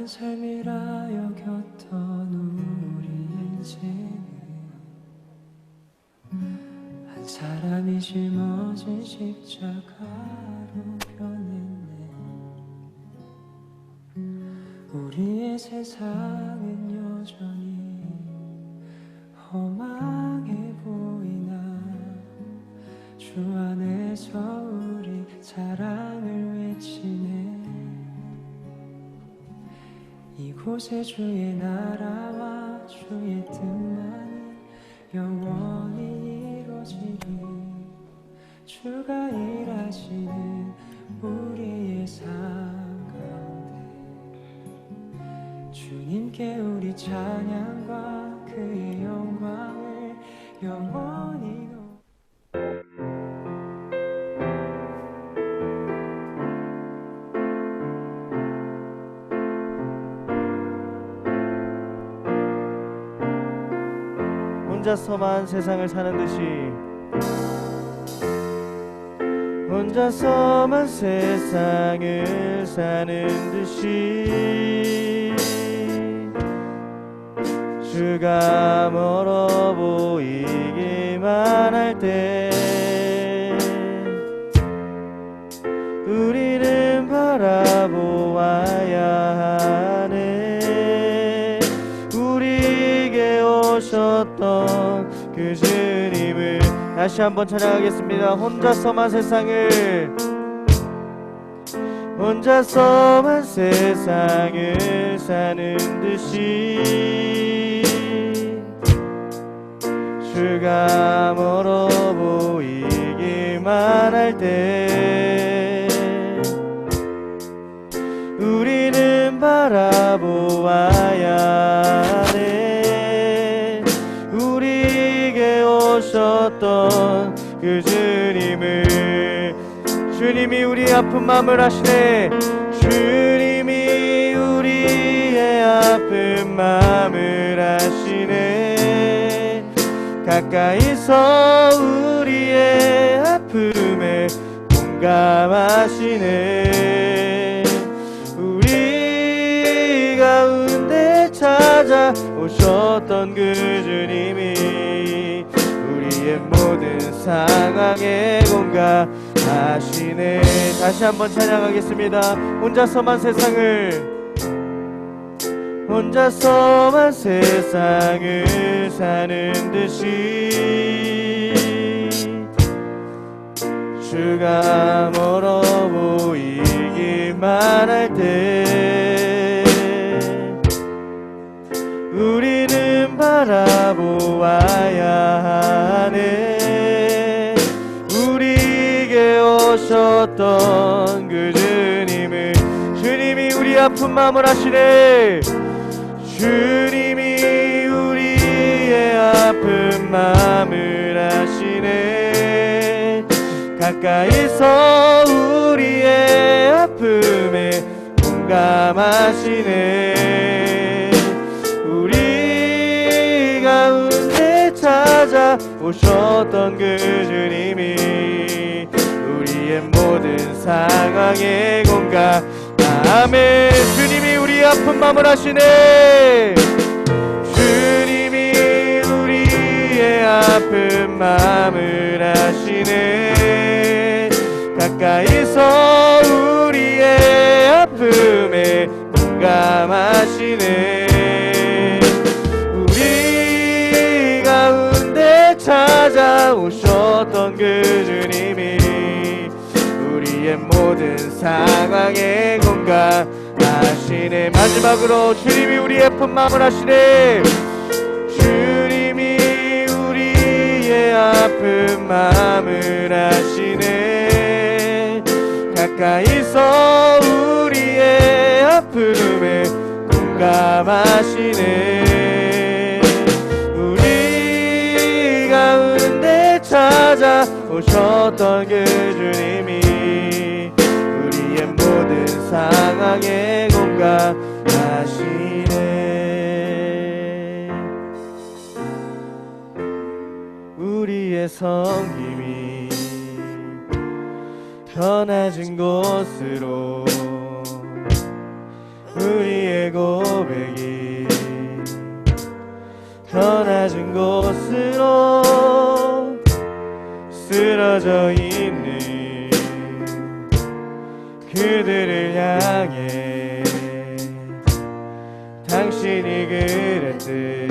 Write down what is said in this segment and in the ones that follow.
삶이라 여겼던 우리 인생은 한 사람이 짊어진 십자가로 변했네. 우리의 세상은 여전히 험하게 보이나 주 안에서 우리 사랑을 외치네. 이곳에 주의 나라와 주의 뜻만이 영원히 이루어지리. 주가 일하시는 우리의 삶 가운데 주님께 우리 찬양과 그의 영광을 영원히 혼자서만 세상을 사는 듯이 혼자서만 세상을 사는 듯이 주가 멀어 보이기만 할 때 우리는 바라보아야 하네. 우리에게 오셨던 그 주님을 다시 한번 찬양하겠습니다. 혼자서만 세상을 사는 듯이 주가 멀어 보이기만 할 때 우리는 바라보아야 하네. 우리에게 오셨던 그 주님이 우리 아픈 마음을 아시네. 주님이 우리의 아픈 마음을 아시네. 가까이서 우리의 아픔에 공감하시네. 우리 가운데 찾아오셨던 그 주님이 우리의 모든 상황에 공감하시네. 다시 한번 찬양하겠습니다. 혼자서만 세상을 사는 듯이 주가 멀어 보이기만 할 때 우리는 바라보아야 하네. 우리에게 오셨던 그 주님이 우리 아픈 마음을 아시네. 주님이 우리의 아픈 마음을 아시네. 가까이서 우리의 아픔에 공감하시네. 우리 가운데 찾아오셨던 그 주님이 우리의 모든 상황에 공감하네. 주님이 우리 아픈 마음을 아시네. 주님이 우리의 아픈 마음을 아시네. 가까이서 우리의 아픔에 공감하시네. 우리 가운데 찾아오셨던 그 주님이 우리의 모든 상황에 공감하시네. 마지막으로 주님이 우리의 아픈 마음을 아시네. 주님이 우리의 아픈 마음을 아시네. 가까이서 우리의 아픔에 공감하시네. 우리 가운데 찾아오셨던 그 주님이 우리의 모든 상황에 공감하시네. 우리의 성김이 더 낮은 곳으로 우리의 고백이 더 낮은 곳으로 쓰러져 있는 그들을 향해 당신이 그랬듯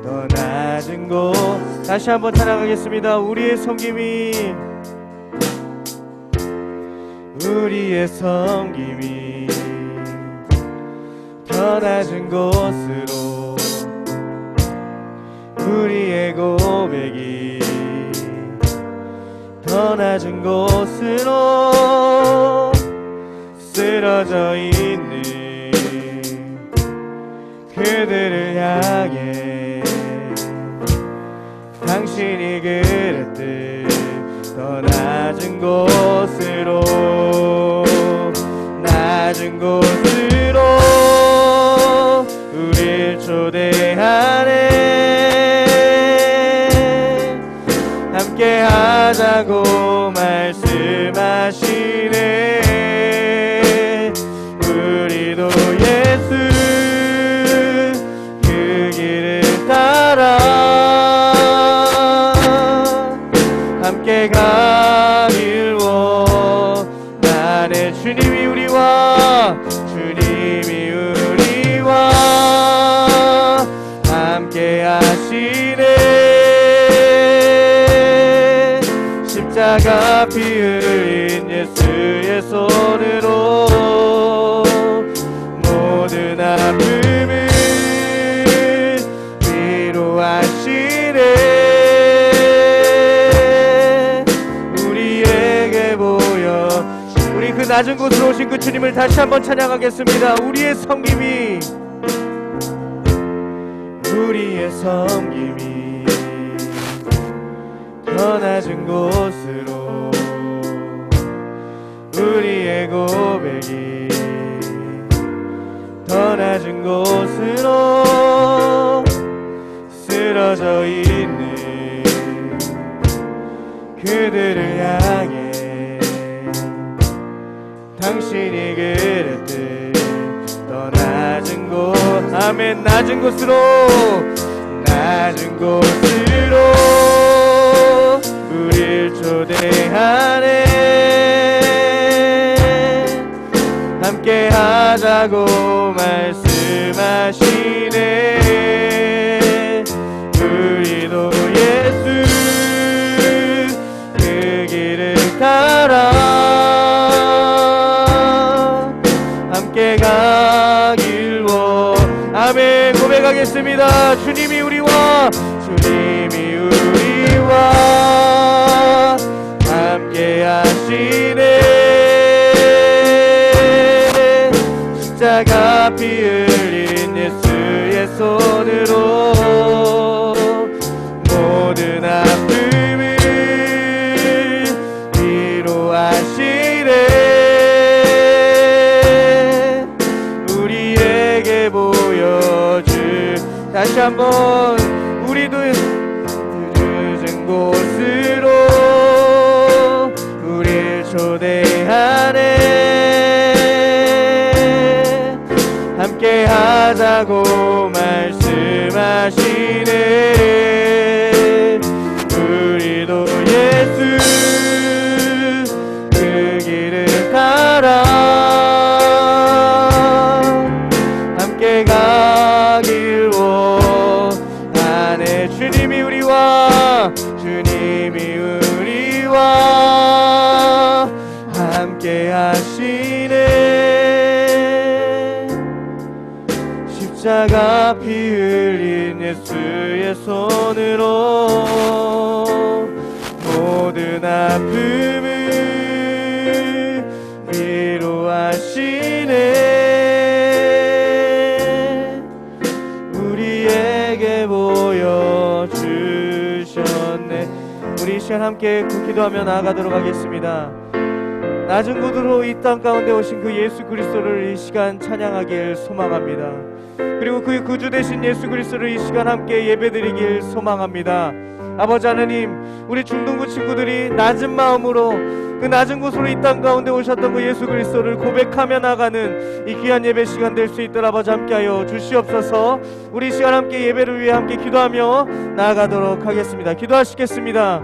더 낮은 곳. 다시 한번 찬양하겠습니다. 우리의 섬김이 우리의 섬김이 더 낮은 곳으로 우리의 고백이 더 낮은 곳으로 쓰러져 있는 그들을 향해 당신이 그랬듯 더 낮은 곳으로 낮은 곳으로 우릴 초대하네. 함께 하자고 말씀하시네. 우리도 예수 그 길을 따라 함께 가길 원하네. 주님이 우리와 함께 하시네. 십자가 피 흘린 예수의 손으로 모든 아픔을 위로하시네. 우리에게 보여 우리 그 낮은 곳으로 오신 그 주님을 다시 한번 찬양하겠습니다. 우리의 섬김이 더 낮은 곳으로 우리의 고백이 더 낮은 곳으로 쓰러져 있는 그들을 향해 당신이 그랬듯 더 낮은 곳. 아멘. 낮은 곳으로 우릴 초대하네. 함께 하자고 말씀하시네. 우리도 예수 그 길을 따라 함께 가길 아멘. 고백하겠습니다. 주님이 우리와 함께 하시네. 십자가 피 흘린 예수의 손으로 모든 아픔을 위로하시네. 우리에게 보여줄 다시 한번 우리도 늦은 곳으로 우릴 초대하네. 함께 하자고 말씀하시네. 우리도 예수 그 길을 따라 함께 가길 원하네. 주님이 우리와 함께 하시네. 십자가 피 흘린 예수의 손으로 모든 아픔을 위로하시네. 우리에게 보여주셨네. 우리 이 시간 함께 기도하며 나아가도록 하겠습니다. 낮은 곳으로 이 땅 가운데 오신 그 예수 그리스도를 이 시간 찬양하길 소망합니다. 그리고 그 구주 되신 예수 그리스도를 이 시간 함께 예배드리길 소망합니다. 아버지 하나님, 우리 중동부 친구들이 낮은 마음으로 그 낮은 곳으로 이 땅 가운데 오셨던 그 예수 그리스도를 고백하며 나가는 이 귀한 예배 시간 될 수 있도록 아버지 함께하여 주시옵소서. 우리 이 시간 함께 예배를 위해 함께 기도하며 나아가도록 하겠습니다. 기도하시겠습니다.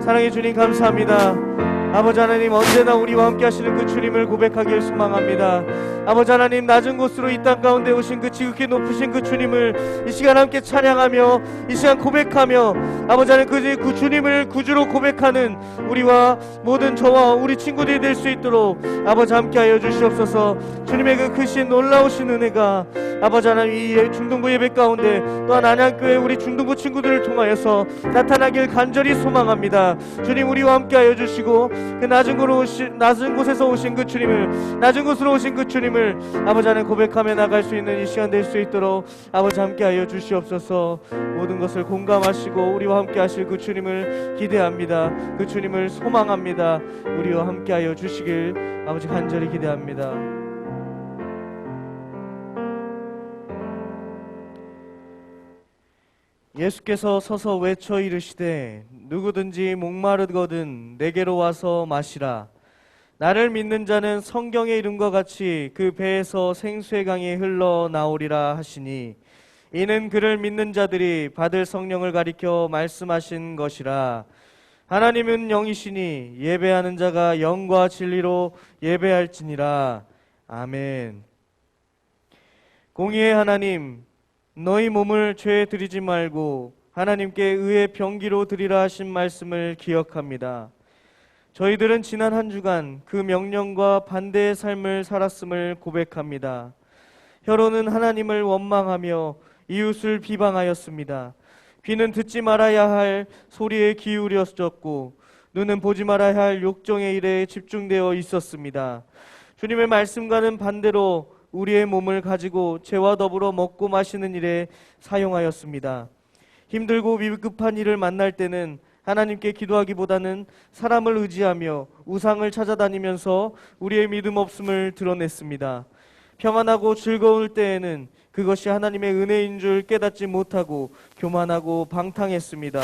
사랑의 주님 감사합니다. 아버지 하나님, 언제나 우리와 함께 하시는 그 주님을 고백하길 소망합니다. 아버지 하나님, 낮은 곳으로 이 땅 가운데 오신 그 지극히 높으신 그 주님을 이 시간 함께 찬양하며 이 시간 고백하며 아버지 하나님, 그 주님을 구주로 고백하는 우리와 모든 저와 우리 친구들이 될 수 있도록 아버지 함께하여 주시옵소서. 주님의 그 크신 놀라우신 은혜가 아버지 하나님, 이 중동부 예배 가운데 또한 안양교회 우리 중동부 친구들을 통하여서 나타나길 간절히 소망합니다. 주님, 우리와 함께하여 주시고 그 낮은 곳에서 오신 그 주님을, 낮은 곳으로 오신 그 주님을 아버지 하나님 고백하며 나갈 수 있는 이 시간 될 수 있도록 아버지 함께하여 주시옵소서. 모든 것을 공감하시고 우리와 함께하실 그 주님을 기대합니다. 그 주님을 소망합니다. 우리와 함께하여 주시길 아버지 간절히 기대합니다. 예수께서 서서 외쳐 이르시되 누구든지 목마르거든 내게로 와서 마시라. 나를 믿는 자는 성경의 이름과 같이 그 배에서 생수의 강이 흘러나오리라 하시니 이는 그를 믿는 자들이 받을 성령을 가리켜 말씀하신 것이라. 하나님은 영이시니 예배하는 자가 영과 진리로 예배할지니라. 아멘. 공의의 하나님, 너희 몸을 죄에 드리지 말고 하나님께 의의 병기로 드리라 하신 말씀을 기억합니다. 저희들은 지난 한 주간 그 명령과 반대의 삶을 살았음을 고백합니다. 혀로는 하나님을 원망하며 이웃을 비방하였습니다. 귀는 듣지 말아야 할 소리에 기울였었고 눈은 보지 말아야 할 욕정의 일에 집중되어 있었습니다. 주님의 말씀과는 반대로 우리의 몸을 가지고 죄와 더불어 먹고 마시는 일에 사용하였습니다. 힘들고 위급한 일을 만날 때는 하나님께 기도하기보다는 사람을 의지하며 우상을 찾아다니면서 우리의 믿음 없음을 드러냈습니다. 평안하고 즐거울 때에는 그것이 하나님의 은혜인 줄 깨닫지 못하고 교만하고 방탕했습니다.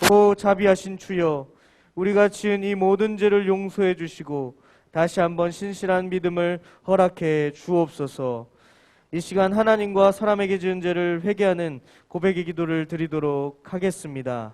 오 자비하신 주여, 우리가 지은 이 모든 죄를 용서해 주시고 다시 한번 신실한 믿음을 허락해 주옵소서. 이 시간 하나님과 사람에게 지은 죄를 회개하는 고백의 기도를 드리도록 하겠습니다.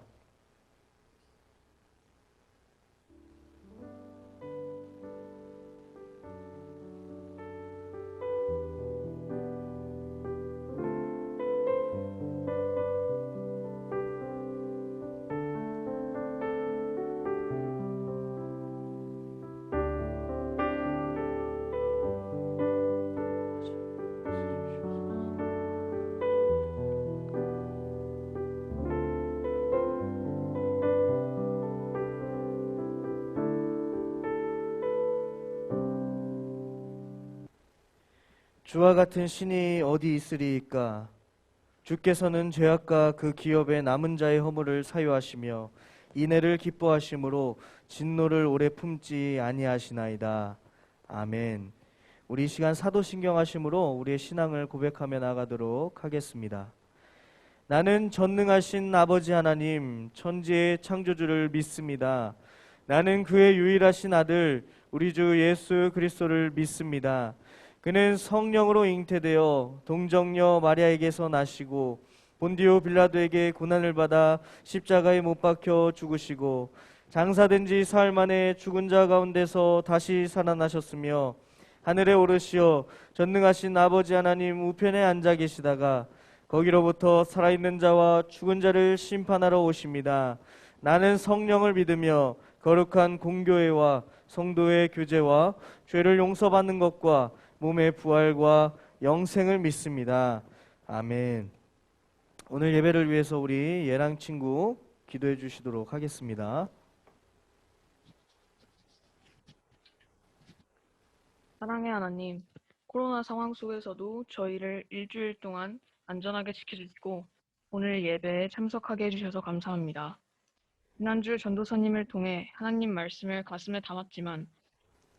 주와 같은 신이 어디 있으리이까? 주께서는 죄악과 그 기업의 남은 자의 허물을 사유하시며 인애를 기뻐하심으로 진노를 오래 품지 아니하시나이다. 아멘. 우리 이 시간 사도신경 하심으로 우리의 신앙을 고백하며 나가도록 하겠습니다. 나는 전능하신 아버지 하나님 천지의 창조주를 믿습니다. 나는 그의 유일하신 아들 우리 주 예수 그리스도를 믿습니다. 그는 성령으로 잉태되어 동정녀 마리아에게서 나시고 본디오 빌라도에게 고난을 받아 십자가에 못 박혀 죽으시고 장사된 지 사흘 만에 죽은 자 가운데서 다시 살아나셨으며 하늘에 오르시어 전능하신 아버지 하나님 우편에 앉아 계시다가 거기로부터 살아있는 자와 죽은 자를 심판하러 오십니다. 나는 성령을 믿으며 거룩한 공교회와 성도의 교제와 죄를 용서받는 것과 몸의 부활과 영생을 믿습니다. 아멘. 오늘 예배를 위해서 우리 예랑 친구 기도해 주시도록 하겠습니다. 사랑의 하나님, 코로나 상황 속에서도 저희를 일주일 동안 안전하게 지켜주시고 오늘 예배에 참석하게 해주셔서 감사합니다. 지난주 전도사님을 통해 하나님 말씀을 가슴에 담았지만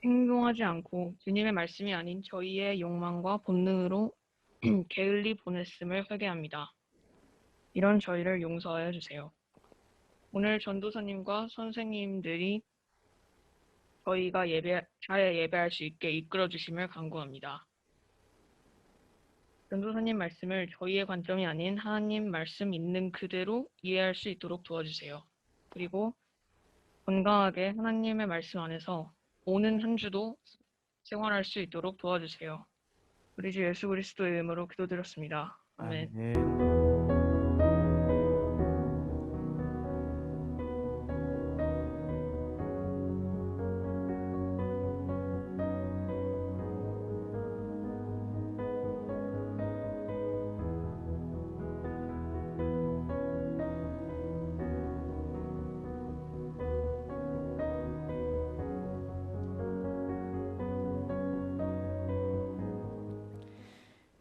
행동하지 않고 주님의 말씀이 아닌 저희의 욕망과 본능으로 게을리 보냈음을 회개합니다. 이런 저희를 용서하여 주세요. 오늘 전도사님과 선생님들이 저희가 잘 예배할 수 있게 이끌어 주심을 간구합니다. 전도사님 말씀을 저희의 관점이 아닌 하나님 말씀 있는 그대로 이해할 수 있도록 도와주세요. 그리고 건강하게 하나님의 말씀 안에서 오는 한 주도 생활할 수 있도록 도와주세요. 우리 주 예수 그리스도의 이름으로 기도드렸습니다. 아멘. 아멘.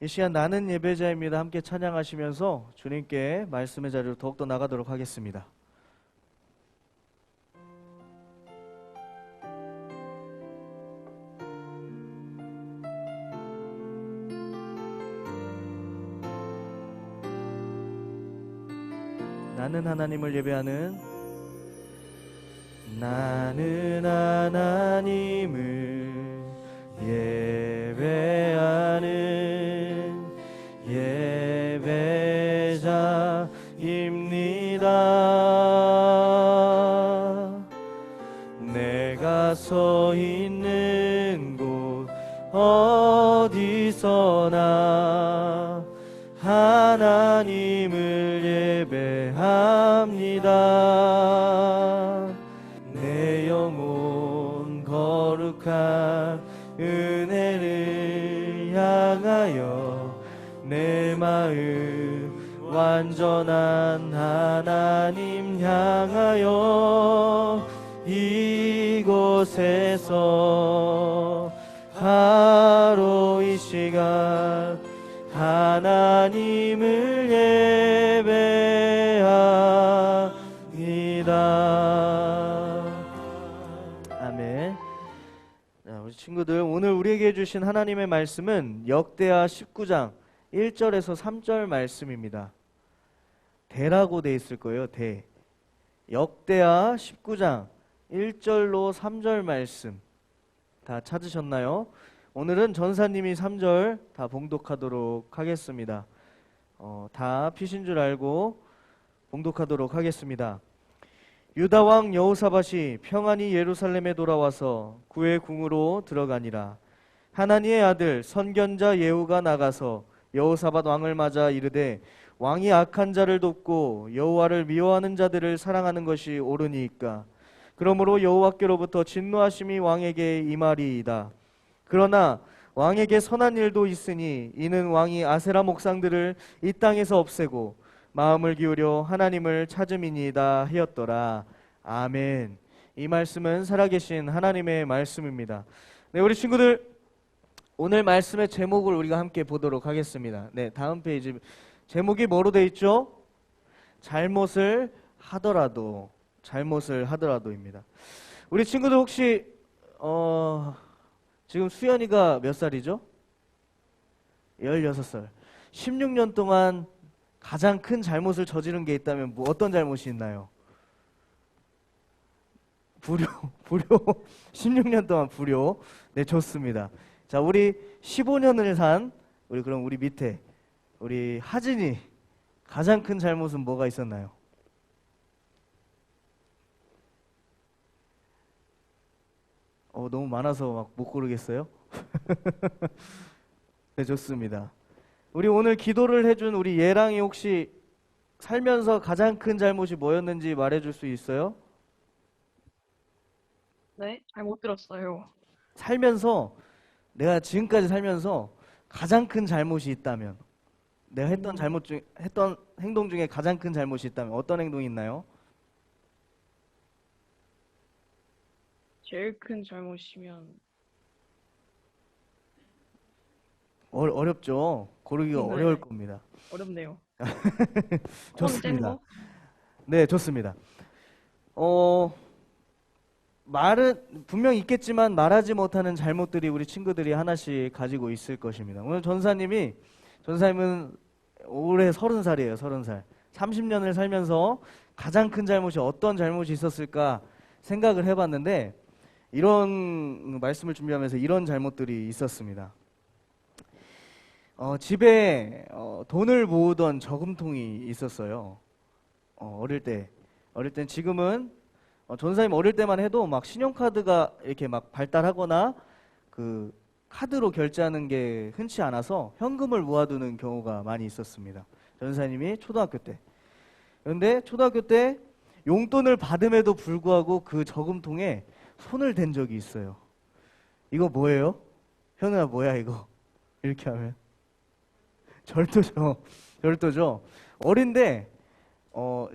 이 시간 나는 예배자입니다. 함께 찬양하시면서 주님께 말씀의 자리로 더욱더 나가도록 하겠습니다. 나는 하나님을 예배하는 나는 하나님을 예배하는 예배자입니다. 내가 서 있는 곳 어디서나 하나님을 예배합니다. 내 영혼 거룩한 은혜를 향하여 내 마음 완전한 하나님 향하여 이곳에서 바로 이 시간 하나님을 예배합니다. 아멘. 자, 우리 친구들, 오늘 우리에게 주신 하나님의 말씀은 역대하 19장 1절에서 3절 말씀입니다. 대라고 돼 있을 거예요. 대. 역대하 19장 1절로 3절 말씀 다 찾으셨나요? 오늘은 전사님이 3절 다 봉독하도록 하겠습니다. 다 피신 줄 알고 봉독하도록 하겠습니다. 유다 왕 여호사밧이 평안히 예루살렘에 돌아와서 그의 궁으로 들어가니라. 하나니의 아들 선견자 예후가 나가서 여호사밧 왕을 맞아 이르되 왕이 악한 자를 돕고 여호와를 미워하는 자들을 사랑하는 것이 옳으니이까. 그러므로 여호와께로부터 진노하심이 왕에게 임하리이다. 그러나 왕에게 선한 일도 있으니 이는 왕이 아세라 목상들을 이 땅에서 없애고 마음을 기울여 하나님을 찾음이니이다 하였더라. 아멘. 이 말씀은 살아계신 하나님의 말씀입니다. 네, 우리 친구들, 오늘 말씀의 제목을 우리가 함께 보도록 하겠습니다. 네, 다음 페이지 제목이 뭐로 돼 있죠? 잘못을 하더라도입니다. 우리 친구들 혹시 지금 수연이가 몇 살이죠? 16살. 16년 동안 가장 큰 잘못을 저지른 게 있다면 어떤 잘못이 있나요? 불효. 16년 동안 불효. 네, 좋습니다. 자, 우리 15년을 산 우리 밑에 우리 하진이 가장 큰 잘못은 뭐가 있었나요? 너무 많아서 막 못 고르겠어요? 네, 좋습니다. 우리 오늘 기도를 해준 우리 예랑이 혹시 살면서 가장 큰 잘못이 뭐였는지 말해줄 수 있어요? 네, 잘 못 들었어요. 내가 지금까지 살면서 가장 큰 잘못이 있다면, 내가 했던 행동 중에 가장 큰 잘못이 있다면 어떤 행동이 있나요? 제일 큰 잘못이면 어렵죠. 고르기가 네. 어려울 겁니다. 어렵네요. 좋습니다. 거? 네, 좋습니다. 말은 분명 있겠지만 말하지 못하는 잘못들이 우리 친구들이 하나씩 가지고 있을 것입니다. 오늘 전사님은 올해 30살이에요. 30살. 30년을 살면서 가장 큰 잘못이 어떤 잘못이 있었을까 생각을 해봤는데, 이런 말씀을 준비하면서 이런 잘못들이 있었습니다. 집에 돈을 모으던 저금통이 있었어요. 어릴 때. 지금은 전사님 어릴 때만 해도 막 신용카드가 이렇게 막 발달하거나 그 카드로 결제하는 게 흔치 않아서 현금을 모아두는 경우가 많이 있었습니다. 전사님이 초등학교 때. 그런데 초등학교 때 용돈을 받음에도 불구하고 그 저금통에 손을 댄 적이 있어요. 이거 뭐예요? 현우야 뭐야 이거? 이렇게 하면 절도죠. 어린데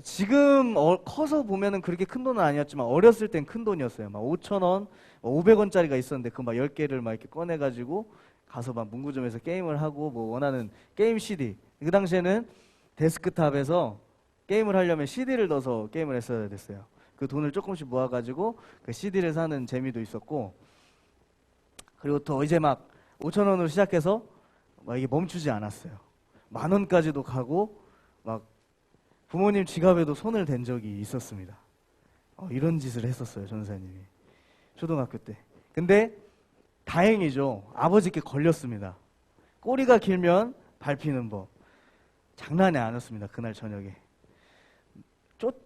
지금 커서 보면은 그렇게 큰 돈은 아니었지만 어렸을 땐 큰 돈이었어요. 막 5,000원, 500원짜리가 있었는데 그 막 10개를 막 이렇게 꺼내가지고 가서 막 문구점에서 게임을 하고 뭐 원하는 게임 CD. 그 당시에는 데스크탑에서 게임을 하려면 CD를 넣어서 게임을 했어야 됐어요. 그 돈을 조금씩 모아가지고 그 CD를 사는 재미도 있었고, 그리고 또 이제 막 5,000원으로 시작해서 막 이게 멈추지 않았어요. 10,000원까지도 가고 막 부모님 지갑에도 손을 댄 적이 있었습니다. 이런 짓을 했었어요, 전사님이. 초등학교 때. 근데 다행이죠. 아버지께 걸렸습니다. 꼬리가 길면 밟히는 법. 장난이 아니었습니다, 그날 저녁에.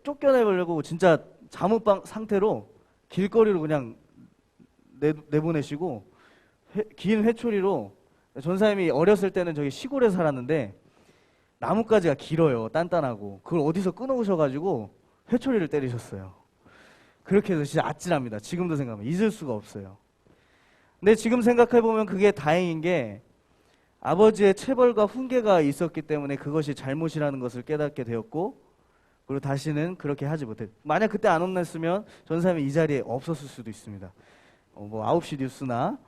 쫓겨내보려고 진짜 잠옷방 상태로 길거리로 그냥 내보내시고 긴 회초리로, 전사님이 어렸을 때는 저기 시골에 살았는데 나뭇가지가 길어요. 단단하고. 그걸 어디서 끊어오셔가지고 회초리를 때리셨어요. 그렇게 해서 진짜 아찔합니다. 지금도 생각하면 잊을 수가 없어요. 근데 지금 생각해보면 그게 다행인 게 아버지의 체벌과 훈계가 있었기 때문에 그것이 잘못이라는 것을 깨닫게 되었고, 그리고 다시는 그렇게 하지 못했. 만약 그때 안 혼냈으면 전사님이 이 자리에 없었을 수도 있습니다. 뭐 9시 뉴스나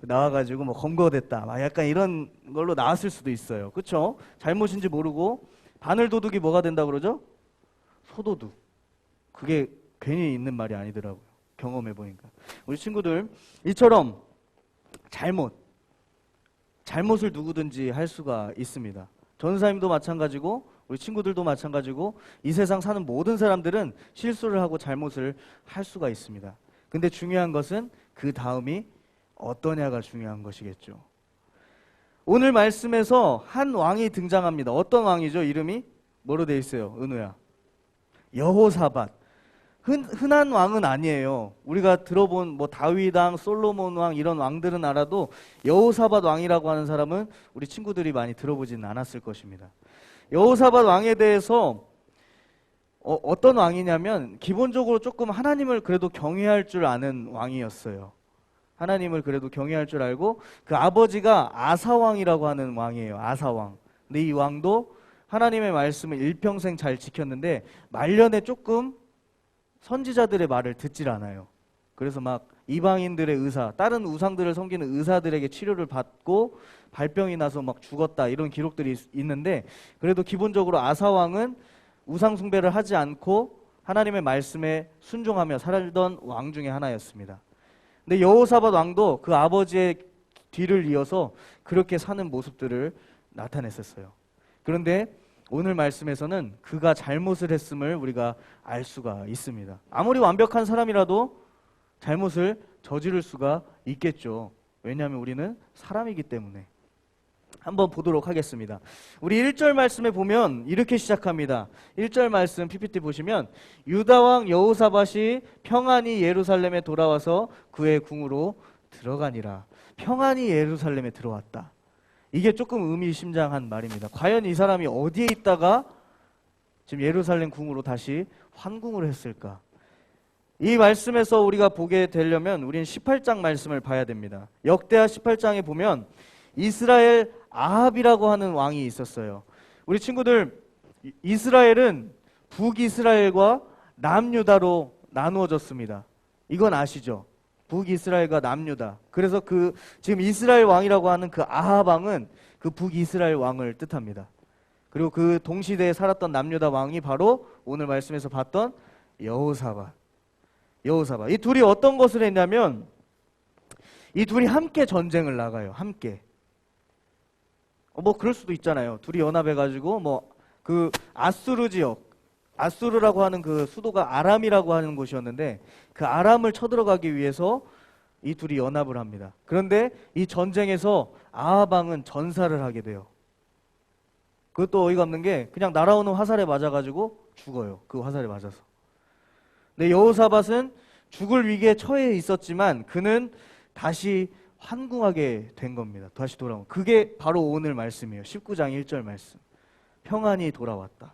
나와가지고 뭐 검거됐다, 막 약간 이런 걸로 나왔을 수도 있어요. 그렇죠? 잘못인지 모르고 바늘도둑이 뭐가 된다 그러죠? 소도둑. 그게 괜히 있는 말이 아니더라고요. 경험해 보니까. 우리 친구들 이처럼 잘못을 누구든지 할 수가 있습니다. 전사님도 마찬가지고 우리 친구들도 마찬가지고 이 세상 사는 모든 사람들은 실수를 하고 잘못을 할 수가 있습니다. 근데 중요한 것은 그 다음이 어떠냐가 중요한 것이겠죠. 오늘 말씀에서 한 왕이 등장합니다. 어떤 왕이죠? 이름이 뭐로 돼 있어요? 은우야. 여호사밧. 흔한 왕은 아니에요. 우리가 들어본 뭐 다윗 왕, 솔로몬 왕 이런 왕들은 알아도 여호사밧 왕이라고 하는 사람은 우리 친구들이 많이 들어보지는 않았을 것입니다. 여호사밧 왕에 대해서 어떤 왕이냐면 기본적으로 조금 하나님을 그래도 경외할 줄 아는 왕이었어요. 하나님을 그래도 경외할 줄 알고, 그 아버지가 아사왕이라고 하는 왕이에요. 아사왕. 근데 이 왕도 하나님의 말씀을 일평생 잘 지켰는데 말년에 조금 선지자들의 말을 듣질 않아요. 그래서 막 이방인들의 의사, 다른 우상들을 섬기는 의사들에게 치료를 받고 발병이 나서 막 죽었다, 이런 기록들이 있는데, 그래도 기본적으로 아사왕은 우상 숭배를 하지 않고 하나님의 말씀에 순종하며 살던 왕 중에 하나였습니다. 근데 여호사밧 왕도 그 아버지의 뒤를 이어서 그렇게 사는 모습들을 나타냈었어요. 그런데 오늘 말씀에서는 그가 잘못을 했음을 우리가 알 수가 있습니다. 아무리 완벽한 사람이라도 잘못을 저지를 수가 있겠죠. 왜냐하면 우리는 사람이기 때문에. 한번 보도록 하겠습니다. 우리 1절 말씀에 보면 이렇게 시작합니다. 1절 말씀 PPT 보시면 유다왕 여호사밧이 평안히 예루살렘에 돌아와서 그의 궁으로 들어가니라. 평안히 예루살렘에 들어왔다. 이게 조금 의미심장한 말입니다. 과연 이 사람이 어디에 있다가 지금 예루살렘 궁으로 다시 환궁을 했을까? 이 말씀에서 우리가 보게 되려면 우리는 18장 말씀을 봐야 됩니다. 역대하 18장에 보면 이스라엘 아합이라고 하는 왕이 있었어요. 우리 친구들, 이스라엘은 북이스라엘과 남유다로 나누어졌습니다. 이건 아시죠? 북이스라엘과 남유다. 그래서 지금 이스라엘 왕이라고 하는 그 아합 왕은 그 북이스라엘 왕을 뜻합니다. 그리고 그 동시대에 살았던 남유다 왕이 바로 오늘 말씀에서 봤던 여호사밧. 이 둘이 어떤 것을 했냐면 이 둘이 함께 전쟁을 나가요. 함께. 뭐 그럴 수도 있잖아요. 둘이 연합해가지고 뭐 그 아수르 지역, 아수르라고 하는 그 수도가 아람이라고 하는 곳이었는데 그 아람을 쳐들어가기 위해서 이 둘이 연합을 합니다. 그런데 이 전쟁에서 아합 왕은 전사를 하게 돼요. 그것도 어이가 없는 게 그냥 날아오는 화살에 맞아가지고 죽어요. 그 화살에 맞아서. 근데 여호사밧은 죽을 위기에 처해 있었지만 그는 다시 환궁하게 된 겁니다. 다시 돌아온. 그게 바로 오늘 말씀이에요. 19장 1절 말씀. 평안이 돌아왔다.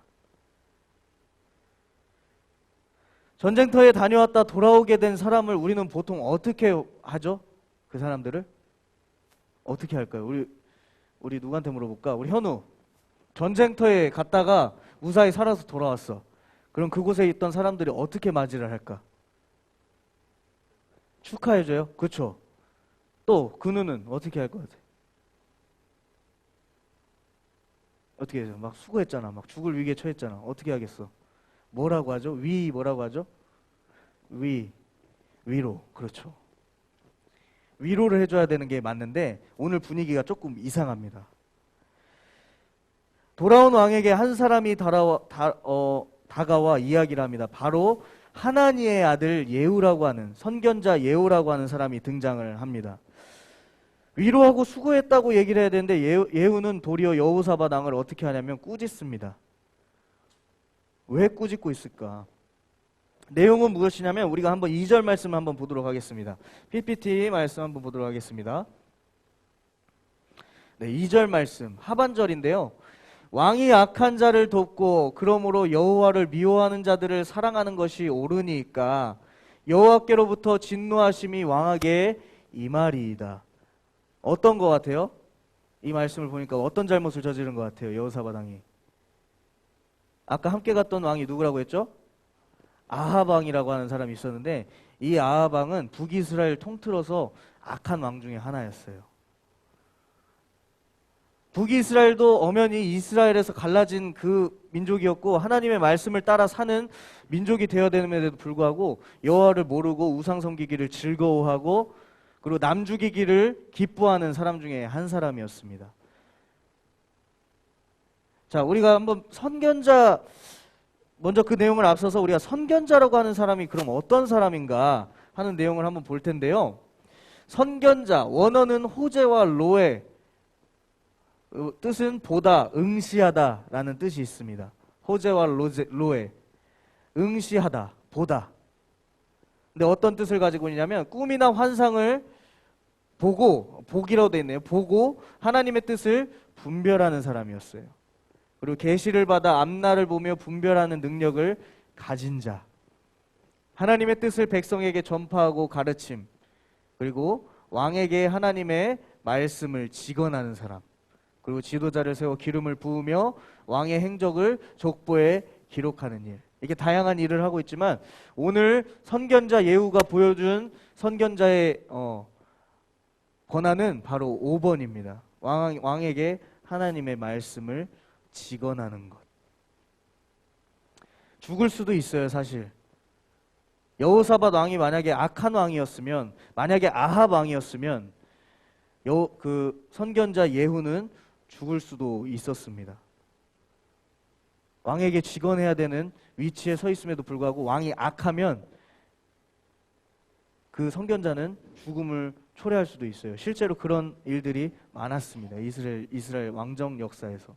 전쟁터에 다녀왔다 돌아오게 된 사람을 우리는 보통 어떻게 하죠? 그 사람들을? 어떻게 할까요? 우리 누구한테 물어볼까? 우리 현우. 전쟁터에 갔다가 무사히 살아서 돌아왔어. 그럼 그곳에 있던 사람들이 어떻게 맞이를 할까? 축하해줘요? 그렇죠? 또 근우는 어떻게 할 것 같아? 어떻게 해요? 막 수고했잖아. 막 죽을 위기에 처했잖아. 어떻게 하겠어? 뭐라고 하죠? 뭐라고 하죠? 위로. 그렇죠. 위로를 해줘야 되는 게 맞는데 오늘 분위기가 조금 이상합니다. 돌아온 왕에게 한 사람이 다가와 이야기를 합니다. 바로 하나니의 아들 예후라고 하는 선견자 예후라고 하는 사람이 등장을 합니다. 위로하고 수고했다고 얘기를 해야 되는데 예후는 도리어 여호사밧 왕을 어떻게 하냐면 꾸짖습니다. 왜 꾸짖고 있을까? 내용은 무엇이냐면 우리가 한번 2절 말씀 한번 보도록 하겠습니다. PPT 말씀 한번 보도록 하겠습니다. 네, 2절 말씀 하반절인데요. 왕이 악한 자를 돕고 그러므로 여호와를 미워하는 자들을 사랑하는 것이 옳으니까 여호와께로부터 진노하심이 왕에게 임하리이다. 어떤 것 같아요? 이 말씀을 보니까 어떤 잘못을 저지른 것 같아요? 여호사밧 왕이. 아까 함께 갔던 왕이 누구라고 했죠? 아합 왕이라고 하는 사람이 있었는데 이 아합 왕은 북이스라엘 통틀어서 악한 왕 중에 하나였어요. 북이스라엘도 엄연히 이스라엘에서 갈라진 그 민족이었고 하나님의 말씀을 따라 사는 민족이 되어야 됨에도 불구하고 여호와를 모르고 우상 섬기기를 즐거워하고 그리고 남 죽이기를 기뻐하는 사람 중에 한 사람이었습니다. 자, 우리가 한번 선견자 먼저 그 내용을 앞서서 우리가 선견자라고 하는 사람이 그럼 어떤 사람인가 하는 내용을 한번 볼 텐데요. 선견자 원어는 호재와 로에 뜻은 보다, 응시하다 라는 뜻이 있습니다. 호재와 로에 응시하다, 보다. 근데 어떤 뜻을 가지고 있냐면 꿈이나 환상을 보고, 보기라고 되어 있네요. 보고 하나님의 뜻을 분별하는 사람이었어요. 그리고 계시를 받아 앞날을 보며 분별하는 능력을 가진 자. 하나님의 뜻을 백성에게 전파하고 가르침. 그리고 왕에게 하나님의 말씀을 직언하는 사람. 그리고 지도자를 세워 기름을 부으며 왕의 행적을 족보에 기록하는 일. 이렇게 다양한 일을 하고 있지만 오늘 선견자 예후가 보여준 선견자의 권한은 바로 5번입니다. 왕에게 하나님의 말씀을 직언하는 것. 죽을 수도 있어요, 사실. 여호사밧 왕이 만약에 악한 왕이었으면, 만약에 아합 왕이었으면 그 선견자 예후는 죽을 수도 있었습니다. 왕에게 직언해야 되는 위치에 서 있음에도 불구하고 왕이 악하면 그 선견자는 죽음을 초래할 수도 있어요. 실제로 그런 일들이 많았습니다. 이스라엘 왕정 역사에서.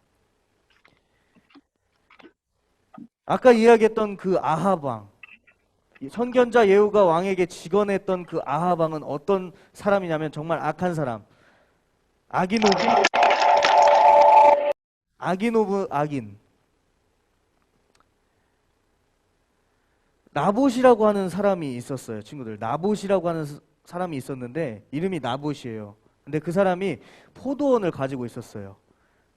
아까 이야기했던 그 아합 왕, 선견자 예후가 왕에게 직언했던 그 아합 왕은 어떤 사람이냐면 정말 악한 사람. 악인. 나봇이라고 하는 사람이 있었어요, 친구들. 나봇이라고 하는 사람이 있었는데 이름이 나봇이에요. 근데 그 사람이 포도원을 가지고 있었어요.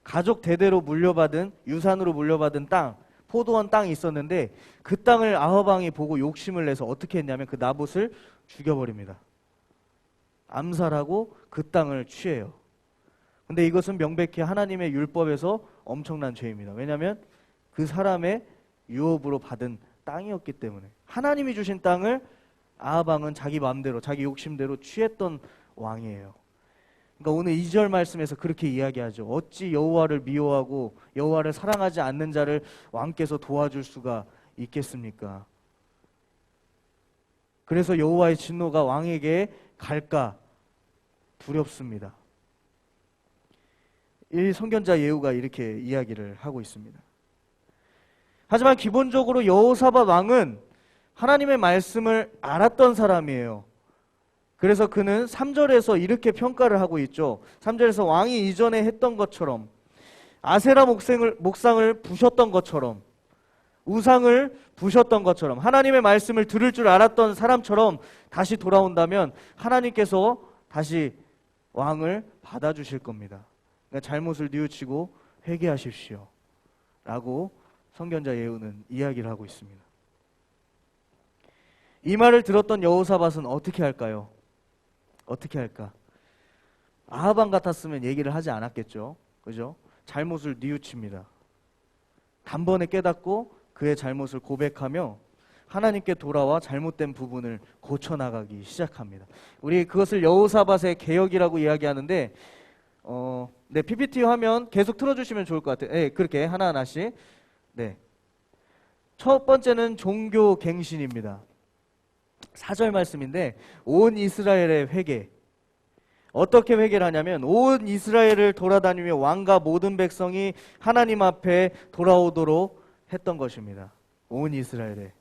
가족 대대로 물려받은, 유산으로 물려받은 땅, 포도원 땅이 있었는데 그 땅을 아합 왕이 보고 욕심을 내서 어떻게 했냐면 그 나봇을 죽여버립니다. 암살하고 그 땅을 취해요. 근데 이것은 명백히 하나님의 율법에서 엄청난 죄입니다. 왜냐하면 그 사람의 유업으로 받은 땅이었기 때문에. 하나님이 주신 땅을 아합 왕은 자기 마음대로, 자기 욕심대로 취했던 왕이에요. 그러니까 오늘 2절 말씀에서 그렇게 이야기하죠. 어찌 여호와를 미워하고 여호와를 사랑하지 않는 자를 왕께서 도와줄 수가 있겠습니까? 그래서 여호와의 진노가 왕에게 갈까 두렵습니다. 이 선견자 예후가 이렇게 이야기를 하고 있습니다. 하지만 기본적으로 여호사밧 왕은 하나님의 말씀을 알았던 사람이에요. 그래서 그는 3절에서 이렇게 평가를 하고 있죠. 3절에서 왕이 이전에 했던 것처럼, 아세라 목상을 부셨던 것처럼, 우상을 부셨던 것처럼, 하나님의 말씀을 들을 줄 알았던 사람처럼 다시 돌아온다면 하나님께서 다시 왕을 받아주실 겁니다. 그러니까 잘못을 뉘우치고 회개하십시오 라고 선견자 예후는 이야기를 하고 있습니다. 이 말을 들었던 여호사밧은 어떻게 할까요? 어떻게 할까? 아합 왕 같았으면 얘기를 하지 않았겠죠. 그죠? 잘못을 뉘우칩니다. 단번에 깨닫고 그의 잘못을 고백하며 하나님께 돌아와 잘못된 부분을 고쳐나가기 시작합니다. 우리 그것을 여호사밧의 개혁이라고 이야기하는데 네, PPT 화면 계속 틀어주시면 좋을 것 같아요. 네, 그렇게 하나하나씩. 네. 첫 번째는 종교갱신입니다. 4절 말씀인데 온 이스라엘의 회개. 어떻게 회개를 하냐면 온 이스라엘을 돌아다니며 왕과 모든 백성이 하나님 앞에 돌아오도록 했던 것입니다. 온 이스라엘에.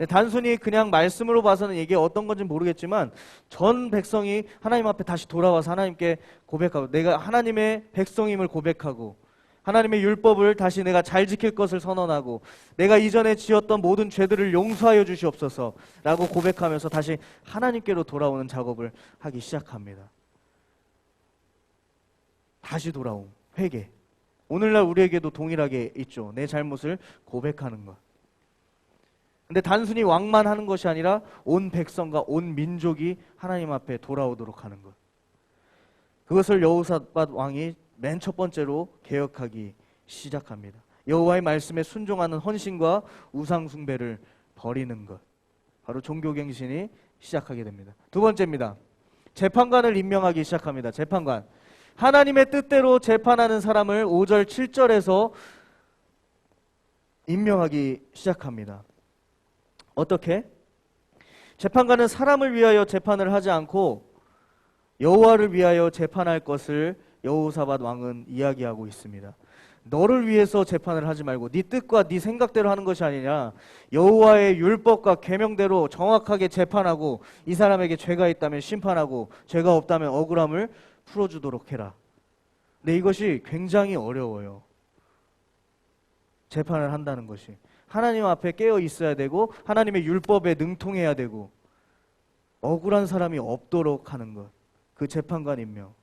단순히 그냥 말씀으로 봐서는 이게 어떤 건지 모르겠지만 전 백성이 하나님 앞에 다시 돌아와서 하나님께 고백하고, 내가 하나님의 백성임을 고백하고, 하나님의 율법을 다시 내가 잘 지킬 것을 선언하고, 내가 이전에 지었던 모든 죄들을 용서하여 주시옵소서 라고 고백하면서 다시 하나님께로 돌아오는 작업을 하기 시작합니다. 다시 돌아옴, 회개. 오늘날 우리에게도 동일하게 있죠. 내 잘못을 고백하는 것. 근데 단순히 왕만 하는 것이 아니라 온 백성과 온 민족이 하나님 앞에 돌아오도록 하는 것. 그것을 여호사밧 왕이 맨 첫 번째로 개혁하기 시작합니다. 여호와의 말씀에 순종하는 헌신과 우상 숭배를 버리는 것. 바로 종교갱신이 시작하게 됩니다. 두 번째입니다. 재판관을 임명하기 시작합니다. 재판관. 하나님의 뜻대로 재판하는 사람을 5절 7절에서 임명하기 시작합니다. 어떻게? 재판관은 사람을 위하여 재판을 하지 않고 여호와를 위하여 재판할 것을 여호사밧 왕은 이야기하고 있습니다. 너를 위해서 재판을 하지 말고 네 뜻과 네 생각대로 하는 것이 아니라 여호와의 율법과 계명대로 정확하게 재판하고, 이 사람에게 죄가 있다면 심판하고 죄가 없다면 억울함을 풀어주도록 해라. 근데 이것이 굉장히 어려워요. 재판을 한다는 것이. 하나님 앞에 깨어 있어야 되고 하나님의 율법에 능통해야 되고 억울한 사람이 없도록 하는 것. 그 재판관 임명.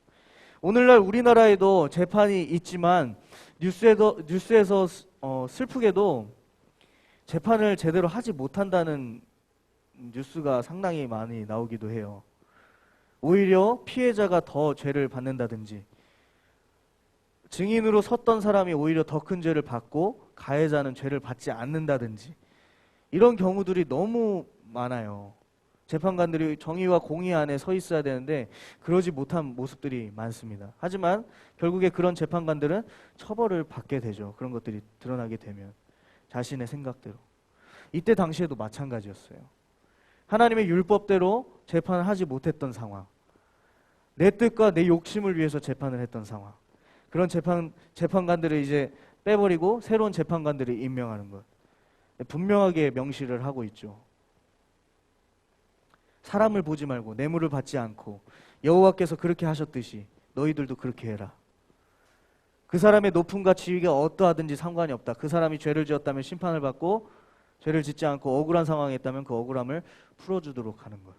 오늘날 우리나라에도 재판이 있지만 뉴스에서 슬프게도 재판을 제대로 하지 못한다는 뉴스가 상당히 많이 나오기도 해요. 오히려 피해자가 더 죄를 받는다든지, 증인으로 섰던 사람이 오히려 더 큰 죄를 받고 가해자는 죄를 받지 않는다든지, 이런 경우들이 너무 많아요. 재판관들이 정의와 공의 안에 서 있어야 되는데 그러지 못한 모습들이 많습니다. 하지만 결국에 그런 재판관들은 처벌을 받게 되죠. 그런 것들이 드러나게 되면 자신의 생각대로. 이때 당시에도 마찬가지였어요. 하나님의 율법대로 재판을 하지 못했던 상황, 내 뜻과 내 욕심을 위해서 재판을 했던 상황, 그런 재판관들을 이제 빼버리고 새로운 재판관들을 임명하는 것. 분명하게 명시를 하고 있죠. 사람을 보지 말고 뇌물을 받지 않고 여호와께서 그렇게 하셨듯이 너희들도 그렇게 해라. 그 사람의 높음과 지위가 어떠하든지 상관이 없다. 그 사람이 죄를 지었다면 심판을 받고, 죄를 짓지 않고 억울한 상황에 있다면 그 억울함을 풀어주도록 하는 것.